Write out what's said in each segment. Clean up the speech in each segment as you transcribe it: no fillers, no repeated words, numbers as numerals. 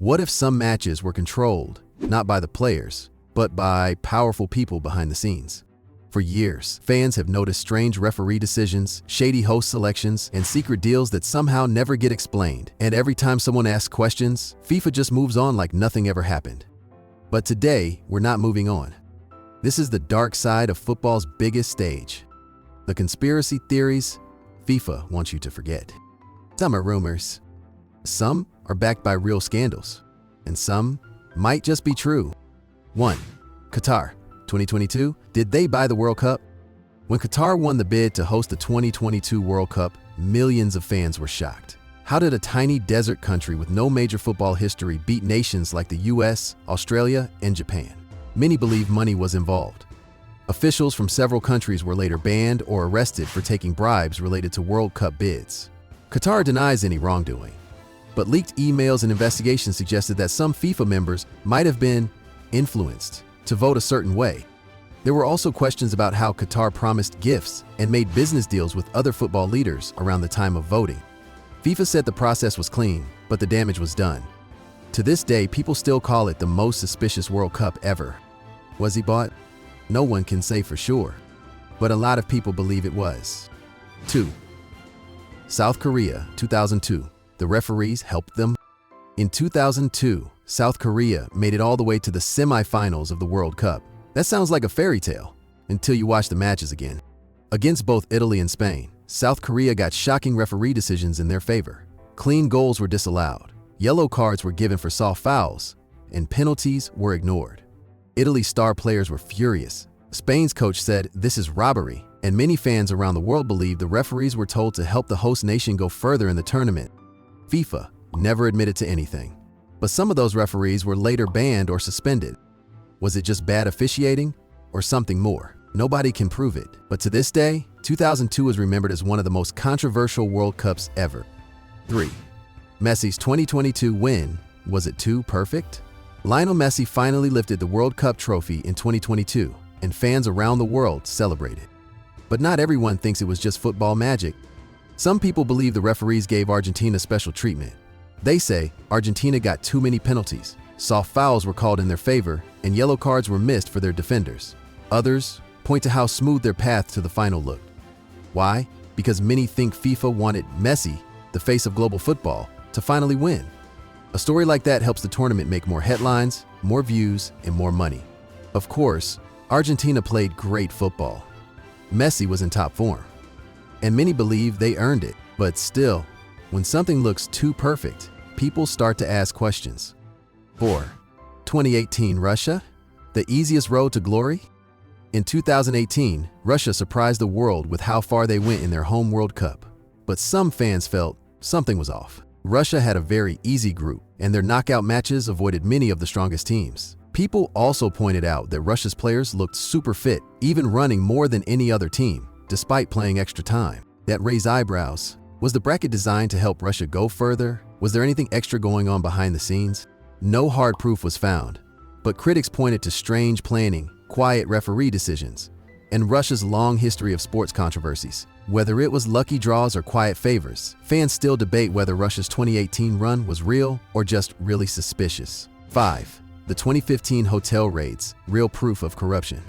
What if some matches were controlled, not by the players, but by powerful people behind the scenes? For years, fans have noticed strange referee decisions, shady host selections, and secret deals that somehow never get explained. And every time someone asks questions, FIFA just moves on like nothing ever happened. But today, we're not moving on. This is the dark side of football's biggest stage. The conspiracy theories FIFA wants you to forget. Some are rumors. Some are backed by real scandals. And some might just be true. 1. Qatar, 2022. Did they buy the World Cup? When Qatar won the bid to host the 2022 World Cup, millions of fans were shocked. How did a tiny desert country with no major football history beat nations like the US, Australia, and Japan? Many believe money was involved. Officials from several countries were later banned or arrested for taking bribes related to World Cup bids. Qatar denies any wrongdoing, but leaked emails and investigations suggested that some FIFA members might have been influenced to vote a certain way. There were also questions about how Qatar promised gifts and made business deals with other football leaders around the time of voting. FIFA said the process was clean, but the damage was done. To this day, people still call it the most suspicious World Cup ever. Was he bought? No one can say for sure, but a lot of people believe it was. 2. South Korea, 2002. The referees helped them. In 2002, South Korea made it all the way to the semifinals of the World Cup. That sounds like a fairy tale until you watch the matches again. Against both Italy and Spain, South Korea got shocking referee decisions in their favor. Clean goals were disallowed, yellow cards were given for soft fouls, and penalties were ignored. Italy's star players were furious. Spain's coach said this is robbery, and many fans around the world believe the referees were told to help the host nation go further in the tournament. FIFA never admitted to anything, but some of those referees were later banned or suspended. Was it just bad officiating or something more? Nobody can prove it, but to this day, 2002 is remembered as one of the most controversial World Cups ever. 3. Messi's 2022 win, was it too perfect? Lionel Messi finally lifted the World Cup trophy in 2022, and fans around the world celebrated. But not everyone thinks it was just football magic. Some people believe the referees gave Argentina special treatment. They say Argentina got too many penalties, soft fouls were called in their favor, and yellow cards were missed for their defenders. Others point to how smooth their path to the final looked. Why? Because many think FIFA wanted Messi, the face of global football, to finally win. A story like that helps the tournament make more headlines, more views, and more money. Of course, Argentina played great football. Messi was in top form, and many believe they earned it. But still, when something looks too perfect, people start to ask questions. 4. 2018 Russia? The easiest road to glory? In 2018, Russia surprised the world with how far they went in their home World Cup. But some fans felt something was off. Russia had a very easy group, and their knockout matches avoided many of the strongest teams. People also pointed out that Russia's players looked super fit, even running more than any other team, despite playing extra time. That raised eyebrows. Was the bracket designed to help Russia go further? Was there anything extra going on behind the scenes? No hard proof was found, but critics pointed to strange planning, quiet referee decisions, and Russia's long history of sports controversies. Whether it was lucky draws or quiet favors, fans still debate whether Russia's 2018 run was real or just really suspicious. 5. The 2015 hotel raids, real proof of corruption.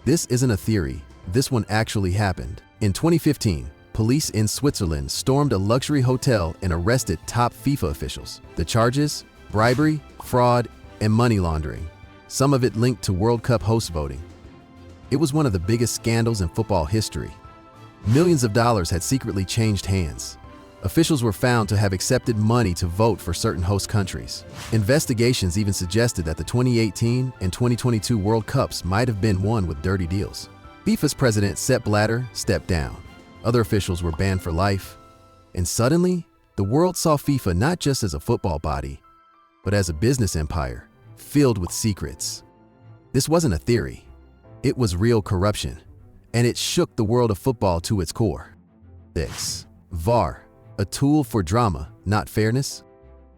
This isn't a theory, this one actually happened. In 2015, police in Switzerland stormed a luxury hotel and arrested top FIFA officials. The charges? Bribery, fraud, and money laundering. Some of it linked to World Cup host voting. It was one of the biggest scandals in football history. Millions of dollars had secretly changed hands. Officials were found to have accepted money to vote for certain host countries. Investigations even suggested that the 2018 and 2022 World Cups might have been won with dirty deals. FIFA's president Sepp Blatter stepped down. Other officials were banned for life. And suddenly, the world saw FIFA not just as a football body, but as a business empire filled with secrets. This wasn't a theory. It was real corruption, and it shook the world of football to its core. 6. VAR, a tool for drama, not fairness.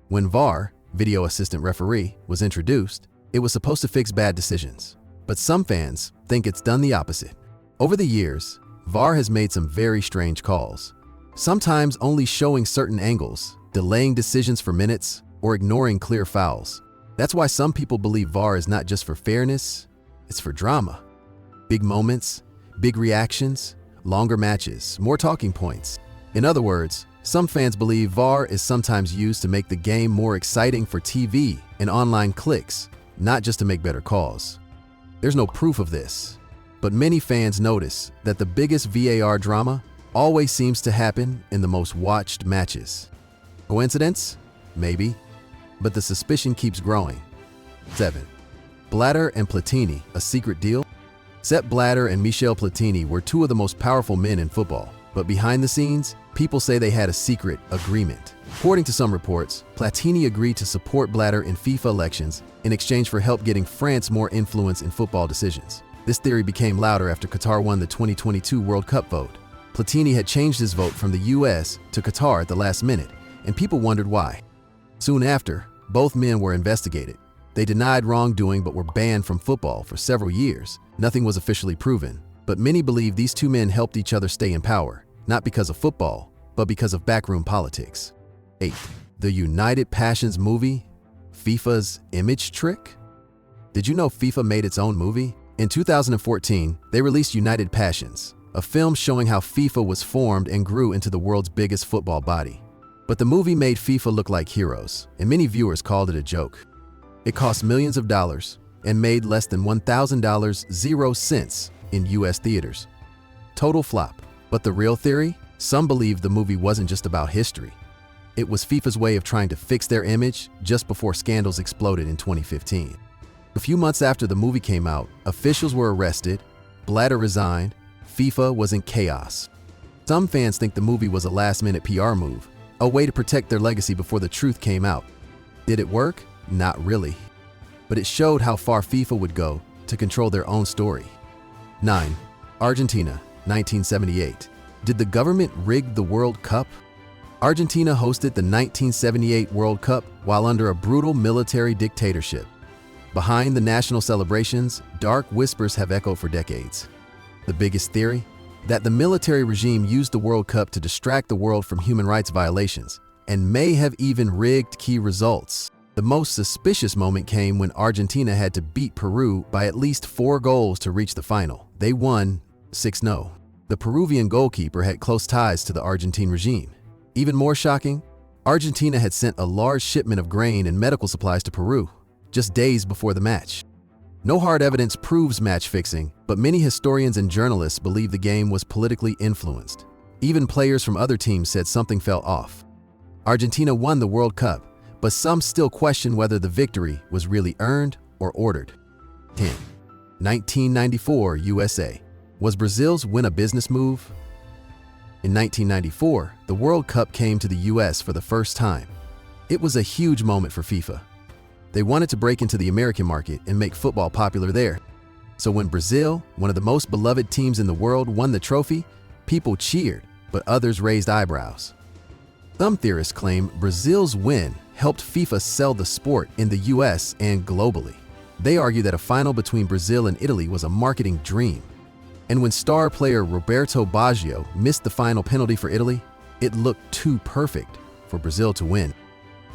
When VAR, video assistant referee, was introduced, it was supposed to fix bad decisions. But some fans think it's done the opposite. Over the years, VAR has made some very strange calls, sometimes only showing certain angles, delaying decisions for minutes, or ignoring clear fouls. That's why some people believe VAR is not just for fairness, it's for drama. Big moments, big reactions, longer matches, more talking points. In other words, some fans believe VAR is sometimes used to make the game more exciting for TV and online clicks, not just to make better calls. There's no proof of this, but many fans notice that the biggest VAR drama always seems to happen in the most watched matches. Coincidence? Maybe, but the suspicion keeps growing. 7. Blatter and Platini, a secret deal? Sepp Blatter and Michel Platini were two of the most powerful men in football, but behind the scenes, people say they had a secret agreement. According to some reports, Platini agreed to support Blatter in FIFA elections in exchange for help getting France more influence in football decisions. This theory became louder after Qatar won the 2022 World Cup vote. Platini had changed his vote from the US to Qatar at the last minute, and people wondered why. Soon after, both men were investigated. They denied wrongdoing but were banned from football for several years. Nothing was officially proven, but many believe these two men helped each other stay in power, not because of football, but because of backroom politics. 8. The United Passions movie? FIFA's image trick? Did you know FIFA made its own movie? In 2014, they released United Passions, a film showing how FIFA was formed and grew into the world's biggest football body. But the movie made FIFA look like heroes, and many viewers called it a joke. It cost millions of dollars and made less than $1,000 0 cents in US theaters. Total flop. But the real theory? Some believe the movie wasn't just about history. It was FIFA's way of trying to fix their image just before scandals exploded in 2015. A few months after the movie came out, officials were arrested, Blatter resigned, FIFA was in chaos. Some fans think the movie was a last-minute PR move, a way to protect their legacy before the truth came out. Did it work? Not really. But it showed how far FIFA would go to control their own story. 9. Argentina, 1978. Did the government rig the World Cup? Argentina hosted the 1978 World Cup while under a brutal military dictatorship. Behind the national celebrations, dark whispers have echoed for decades. The biggest theory? That the military regime used the World Cup to distract the world from human rights violations, and may have even rigged key results. The most suspicious moment came when Argentina had to beat Peru by at least 4 goals to reach the final. They won 6-0. The Peruvian goalkeeper had close ties to the Argentine regime. Even more shocking, Argentina had sent a large shipment of grain and medical supplies to Peru just days before the match. No hard evidence proves match fixing, but many historians and journalists believe the game was politically influenced. Even players from other teams said something felt off. Argentina won the World Cup, but some still question whether the victory was really earned or ordered. 10. 1994 USA. Was Brazil's win a business move? In 1994, the World Cup came to the US for the first time. It was a huge moment for FIFA. They wanted to break into the American market and make football popular there. So when Brazil, one of the most beloved teams in the world, won the trophy, people cheered, but others raised eyebrows. Some theorists claim Brazil's win helped FIFA sell the sport in the US and globally. They argue that a final between Brazil and Italy was a marketing dream. And when star player Roberto Baggio missed the final penalty for Italy, it looked too perfect for Brazil to win.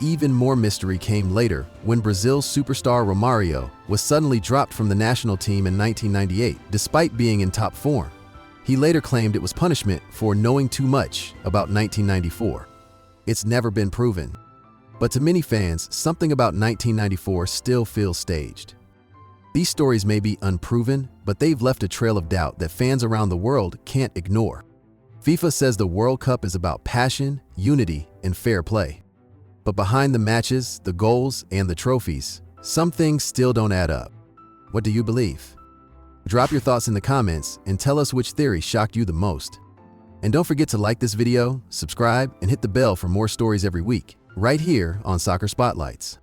Even more mystery came later when Brazil's superstar Romario was suddenly dropped from the national team in 1998, despite being in top form. He later claimed it was punishment for knowing too much about 1994. It's never been proven. But to many fans, something about 1994 still feels staged. These stories may be unproven, but they've left a trail of doubt that fans around the world can't ignore. FIFA says the World Cup is about passion, unity, and fair play. But behind the matches, the goals, and the trophies, some things still don't add up. What do you believe? Drop your thoughts in the comments and tell us which theory shocked you the most. And don't forget to like this video, subscribe, and hit the bell for more stories every week, right here on Soccer Spotlights.